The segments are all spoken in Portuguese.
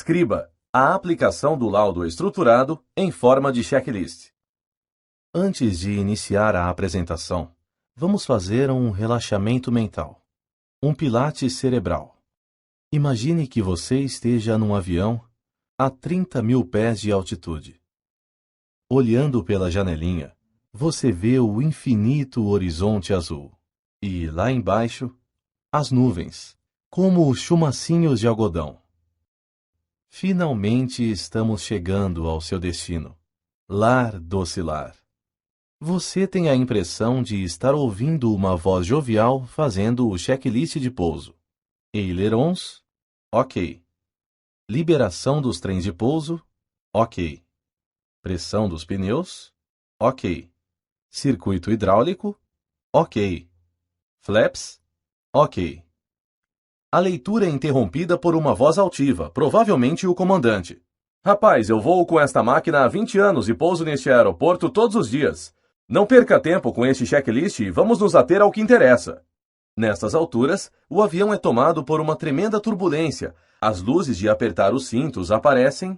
Scriba, a aplicação do laudo estruturado em forma de checklist. Antes de iniciar a apresentação, vamos fazer um relaxamento mental, um pilates cerebral. Imagine que você esteja num avião a 30.000 pés de altitude. Olhando pela janelinha, você vê o infinito horizonte azul. E lá embaixo, as nuvens, como os chumacinhos de algodão. Finalmente estamos chegando ao seu destino. Lar doce lar. Você tem a impressão de estar ouvindo uma voz jovial fazendo o checklist de pouso. Ailerons? Ok. Liberação dos trens de pouso? Ok. Pressão dos pneus? Ok. Circuito hidráulico? Ok. Flaps? Ok. A leitura é interrompida por uma voz altiva, provavelmente o comandante. Rapaz, eu voo com esta máquina há 20 anos e pouso neste aeroporto todos os dias. Não perca tempo com este checklist e vamos nos ater ao que interessa. Nestas alturas, o avião é tomado por uma tremenda turbulência. As luzes de apertar os cintos aparecem.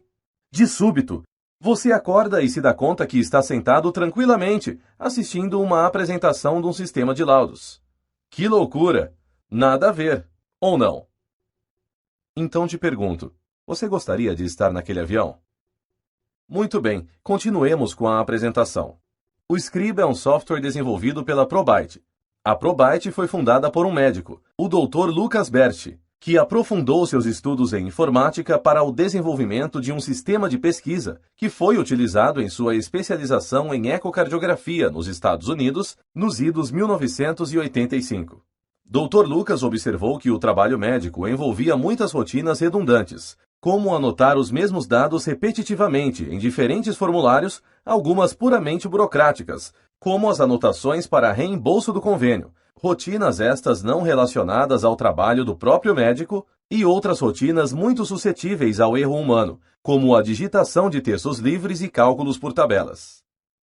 De súbito, você acorda e se dá conta que está sentado tranquilamente, assistindo uma apresentação de um sistema de laudos. Que loucura! Nada a ver, ou não? Então te pergunto, você gostaria de estar naquele avião? Muito bem, continuemos com a apresentação. O Scriba é um software desenvolvido pela Probyte. A Probyte foi fundada por um médico, o Dr. Lucas Berti, que aprofundou seus estudos em informática para o desenvolvimento de um sistema de pesquisa que foi utilizado em sua especialização em ecocardiografia nos Estados Unidos nos idos 1985. Dr. Lucas observou que o trabalho médico envolvia muitas rotinas redundantes, como anotar os mesmos dados repetitivamente em diferentes formulários, algumas puramente burocráticas, como as anotações para reembolso do convênio, rotinas estas não relacionadas ao trabalho do próprio médico e outras rotinas muito suscetíveis ao erro humano, como a digitação de textos livres e cálculos por tabelas.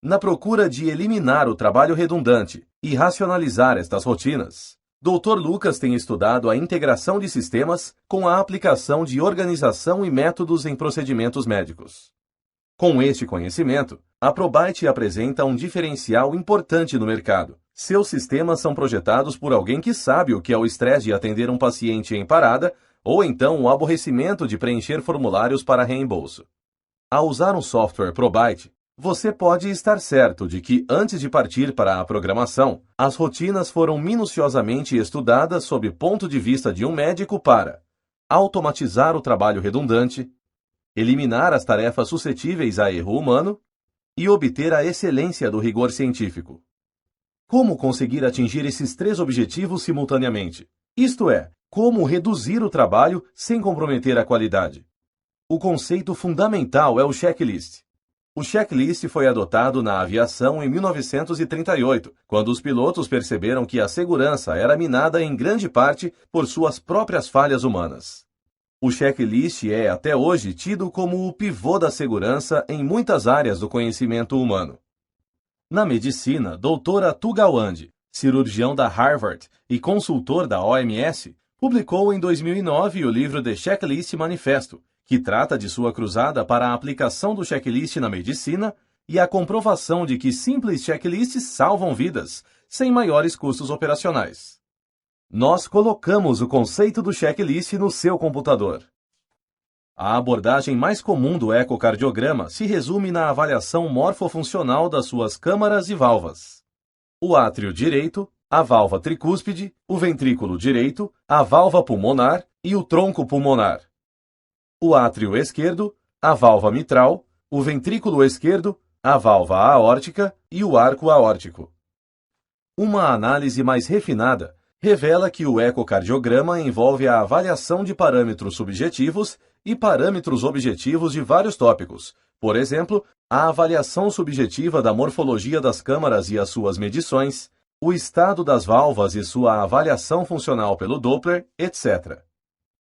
Na procura de eliminar o trabalho redundante e racionalizar estas rotinas, Dr. Lucas tem estudado a integração de sistemas com a aplicação de organização e métodos em procedimentos médicos. Com este conhecimento, a Probyte apresenta um diferencial importante no mercado. Seus sistemas são projetados por alguém que sabe o que é o estresse de atender um paciente em parada ou então o aborrecimento de preencher formulários para reembolso. Ao usar um software Probyte, você pode estar certo de que, antes de partir para a programação, as rotinas foram minuciosamente estudadas sob o ponto de vista de um médico para automatizar o trabalho redundante, eliminar as tarefas suscetíveis a erro humano e obter a excelência do rigor científico. Como conseguir atingir esses três objetivos simultaneamente? Isto é, como reduzir o trabalho sem comprometer a qualidade? O conceito fundamental é o checklist. O checklist foi adotado na aviação em 1938, quando os pilotos perceberam que a segurança era minada em grande parte por suas próprias falhas humanas. O checklist é, até hoje, tido como o pivô da segurança em muitas áreas do conhecimento humano. Na medicina, Dr. Atul Gawande, cirurgião da Harvard e consultor da OMS, publicou em 2009 o livro The Checklist Manifesto, que trata de sua cruzada para a aplicação do checklist na medicina e a comprovação de que simples checklists salvam vidas, sem maiores custos operacionais. Nós colocamos o conceito do checklist no seu computador. A abordagem mais comum do ecocardiograma se resume na avaliação morfofuncional das suas câmaras e válvulas. O átrio direito, a válvula tricúspide, o ventrículo direito, a válvula pulmonar e o tronco pulmonar. O átrio esquerdo, a válvula mitral, o ventrículo esquerdo, a válvula aórtica e o arco aórtico. Uma análise mais refinada revela que o ecocardiograma envolve a avaliação de parâmetros subjetivos e parâmetros objetivos de vários tópicos, por exemplo, a avaliação subjetiva da morfologia das câmaras e as suas medições, o estado das válvulas e sua avaliação funcional pelo Doppler, etc.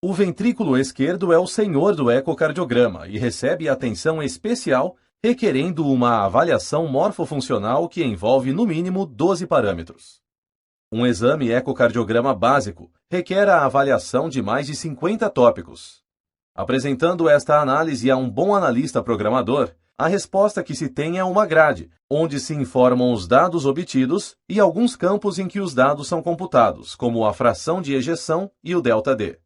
O ventrículo esquerdo é o senhor do ecocardiograma e recebe atenção especial, requerendo uma avaliação morfofuncional que envolve no mínimo 12 parâmetros. Um exame ecocardiograma básico requer a avaliação de mais de 50 tópicos. Apresentando esta análise a um bom analista programador, a resposta que se tem é uma grade, onde se informam os dados obtidos e alguns campos em que os dados são computados, como a fração de ejeção e o ΔD.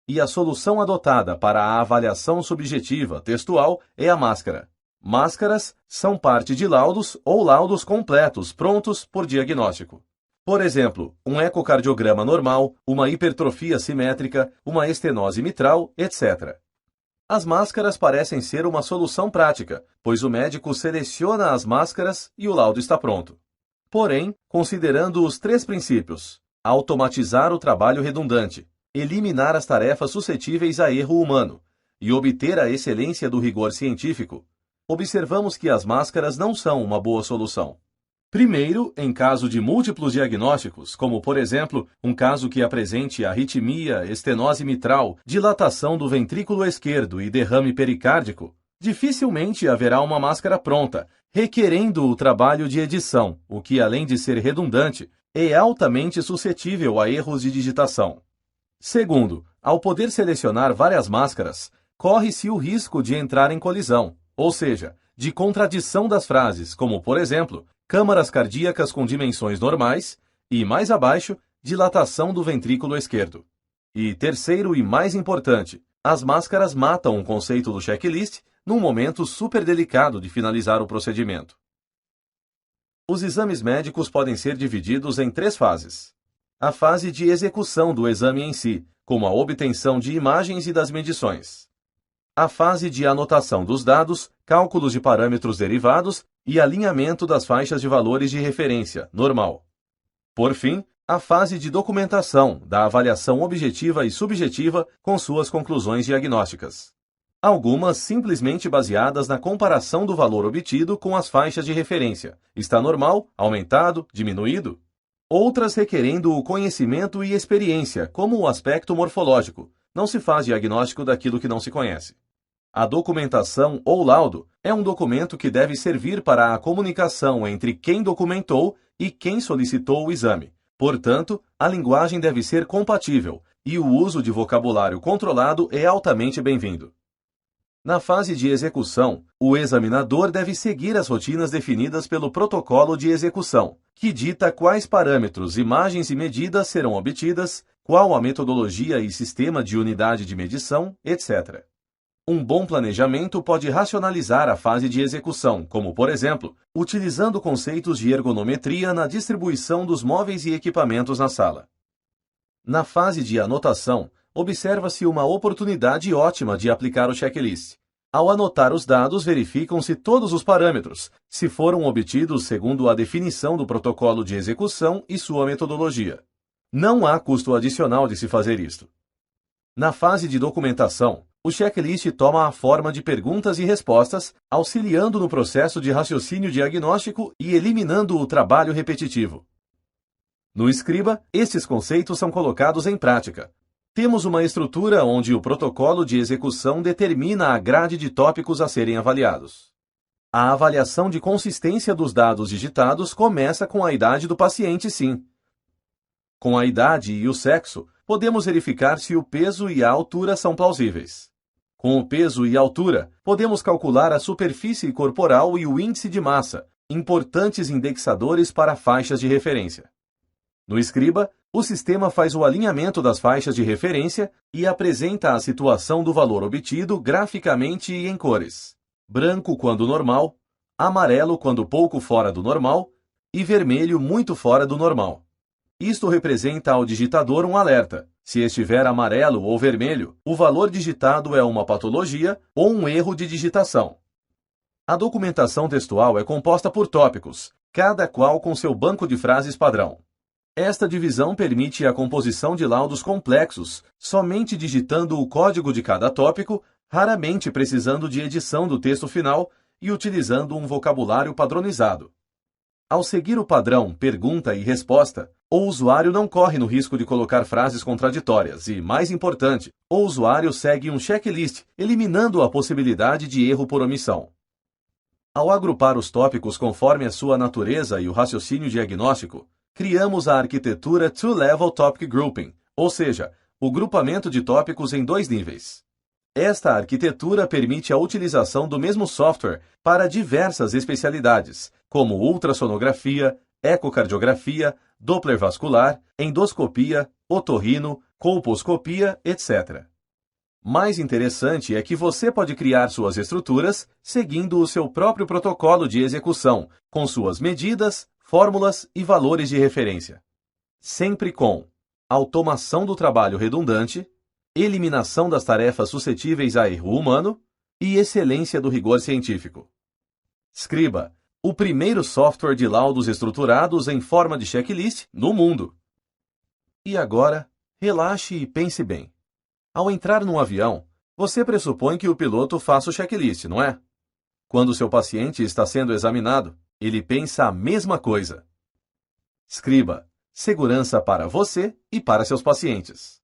E a solução adotada para a avaliação subjetiva textual é a máscara. Máscaras são parte de laudos ou laudos completos prontos por diagnóstico. Por exemplo, um ecocardiograma normal, uma hipertrofia simétrica, uma estenose mitral, etc. As máscaras parecem ser uma solução prática, pois o médico seleciona as máscaras e o laudo está pronto. Porém, considerando os 3 princípios: automatizar o trabalho redundante, eliminar as tarefas suscetíveis a erro humano e obter a excelência do rigor científico, observamos que as máscaras não são uma boa solução. Primeiro, em caso de múltiplos diagnósticos, como por exemplo, um caso que apresente arritmia, estenose mitral, dilatação do ventrículo esquerdo e derrame pericárdico, dificilmente haverá uma máscara pronta, requerendo o trabalho de edição, o que, além de ser redundante, é altamente suscetível a erros de digitação. Segundo, ao poder selecionar várias máscaras, corre-se o risco de entrar em colisão, ou seja, de contradição das frases, como por exemplo, câmaras cardíacas com dimensões normais e, mais abaixo, dilatação do ventrículo esquerdo. E terceiro e mais importante, as máscaras matam o conceito do checklist num momento super delicado de finalizar o procedimento. Os exames médicos podem ser divididos em 3 fases. A fase de execução do exame em si, como a obtenção de imagens e das medições. A fase de anotação dos dados, cálculos de parâmetros derivados e alinhamento das faixas de valores de referência, normal. Por fim, a fase de documentação da avaliação objetiva e subjetiva com suas conclusões diagnósticas. Algumas simplesmente baseadas na comparação do valor obtido com as faixas de referência. Está normal, aumentado, diminuído? Outras requerendo o conhecimento e experiência, como o aspecto morfológico. Não se faz diagnóstico daquilo que não se conhece. A documentação ou laudo é um documento que deve servir para a comunicação entre quem documentou e quem solicitou o exame. Portanto, a linguagem deve ser compatível e o uso de vocabulário controlado é altamente bem-vindo. Na fase de execução, o examinador deve seguir as rotinas definidas pelo protocolo de execução, que dita quais parâmetros, imagens e medidas serão obtidas, qual a metodologia e sistema de unidade de medição, etc. Um bom planejamento pode racionalizar a fase de execução, como, por exemplo, utilizando conceitos de ergonometria na distribuição dos móveis e equipamentos na sala. Na fase de anotação, observa-se uma oportunidade ótima de aplicar o checklist. Ao anotar os dados, verificam-se todos os parâmetros, se foram obtidos segundo a definição do protocolo de execução e sua metodologia. Não há custo adicional de se fazer isto. Na fase de documentação, o checklist toma a forma de perguntas e respostas, auxiliando no processo de raciocínio diagnóstico e eliminando o trabalho repetitivo. No Scriba, estes conceitos são colocados em prática. Temos uma estrutura onde o protocolo de execução determina a grade de tópicos a serem avaliados. A avaliação de consistência dos dados digitados começa com a idade do paciente, sim. Com a idade e o sexo, podemos verificar se o peso e a altura são plausíveis. Com o peso e altura, podemos calcular a superfície corporal e o índice de massa, importantes indexadores para faixas de referência. No Scriba, o sistema faz o alinhamento das faixas de referência e apresenta a situação do valor obtido graficamente e em cores: branco quando normal, amarelo quando pouco fora do normal e vermelho muito fora do normal. Isto representa ao digitador um alerta. Se estiver amarelo ou vermelho, o valor digitado é uma patologia ou um erro de digitação. A documentação textual é composta por tópicos, cada qual com seu banco de frases padrão. Esta divisão permite a composição de laudos complexos, somente digitando o código de cada tópico, raramente precisando de edição do texto final e utilizando um vocabulário padronizado. Ao seguir o padrão pergunta e resposta, o usuário não corre no risco de colocar frases contraditórias e, mais importante, o usuário segue um checklist, eliminando a possibilidade de erro por omissão. Ao agrupar os tópicos conforme a sua natureza e o raciocínio diagnóstico, criamos a arquitetura Two-Level Topic Grouping, ou seja, o grupamento de tópicos em 2 níveis. Esta arquitetura permite a utilização do mesmo software para diversas especialidades, como ultrassonografia, ecocardiografia, Doppler vascular, endoscopia, otorrino, colposcopia, etc. Mais interessante é que você pode criar suas estruturas seguindo o seu próprio protocolo de execução, com suas medidas, fórmulas e valores de referência. Sempre com automação do trabalho redundante, eliminação das tarefas suscetíveis a erro humano e excelência do rigor científico. Scriba, o primeiro software de laudos estruturados em forma de checklist no mundo. E agora, relaxe e pense bem. Ao entrar num avião, você pressupõe que o piloto faça o checklist, não é? Quando seu paciente está sendo examinado, ele pensa a mesma coisa. Scriba, segurança para você e para seus pacientes.